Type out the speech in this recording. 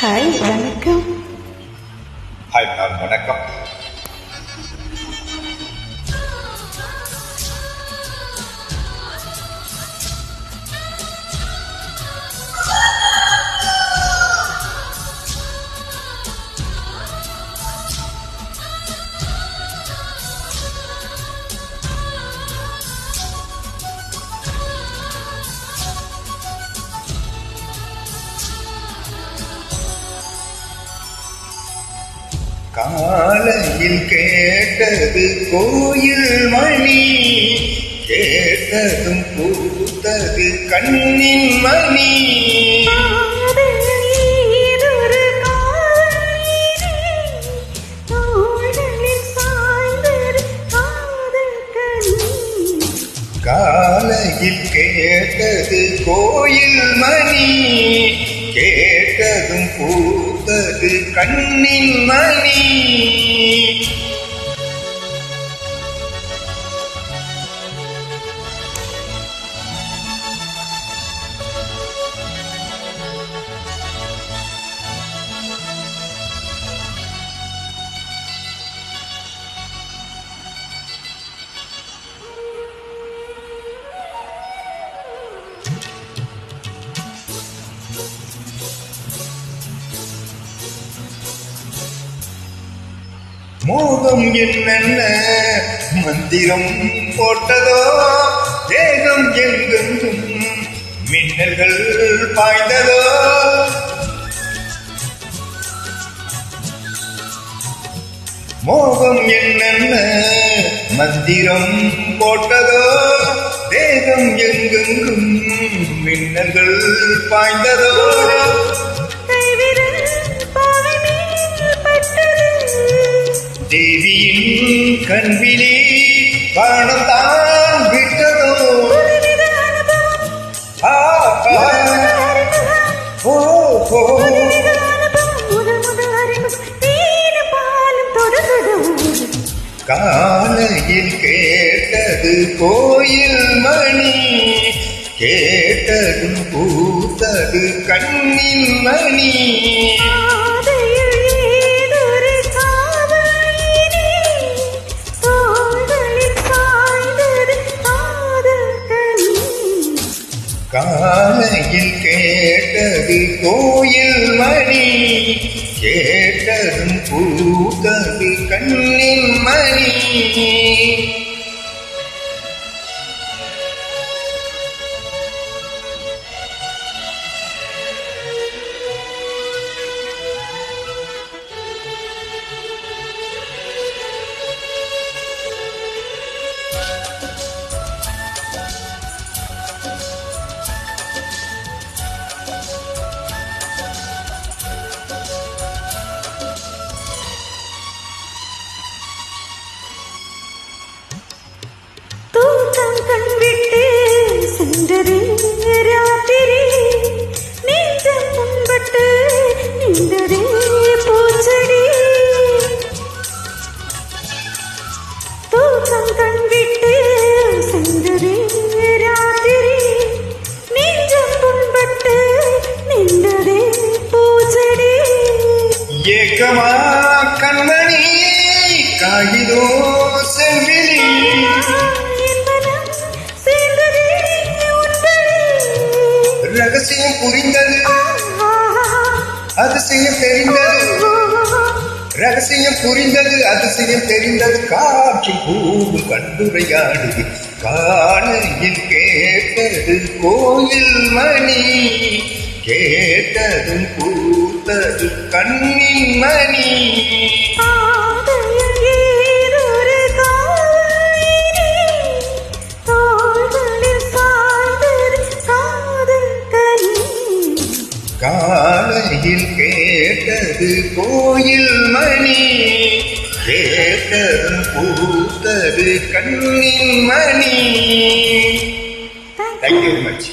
Hi வணக்கம். Hi ma'am வணக்கம். காலையில் கேட்டது கோயில் மணி, கேட்டதும் பூத்தது கண்ணின் மணி. காலையில் கேட்டது கோயில் மணி, கேட்டதும் பூத்தது கண்ணின் மணி. மோகம் என்னென்ன மந்திரம் போட்டதோ, தேகம் எங்கெங்கும் மின்னல்கள் பாய்ந்ததோ. மோகம் என்னென்ன மந்திரம் போட்டதோ, தேகம் எங்கெங்கும் மின்னல்கள் பாய்ந்ததோ. தேவியின் கண்விழி பாடம் தான் விட்டதோ. காலையில் கேட்டது கோயில் மணி, கேட்டது பூத்தது கண்ணின் மணி. காலையில் கேட்டது கோயில் மணி, கேட்டதும் பூத்தது கண்ணின் மணி. ராத்திரி நீச்சம் முன்பட்டு நின்றதே பூச்செடி. தூக்கம் கண்விட்டு சென்றதே ராத்திரி, நீச்சம் முன்பட்டு நின்றதே பூச்செடி. ஏக்கமா கண்மணி காகிதோ செம்பிலி, ரகசியம் புரிந்தது அதிசயம் தெரிந்தது. ரகசியம் புரிந்தது அதிசயம் தெரிந்தது. காற்று பூவும் கண்டுரையாடுது. காலையில் கேட்டது கோயில் மணி, கேட்டதும் பூத்தது கண்ணின் மணி. காலையில் கேட்டது கோயில் மணி, கேட்டதும் பூத்தது கண்ணின் மணி. Thank you very much.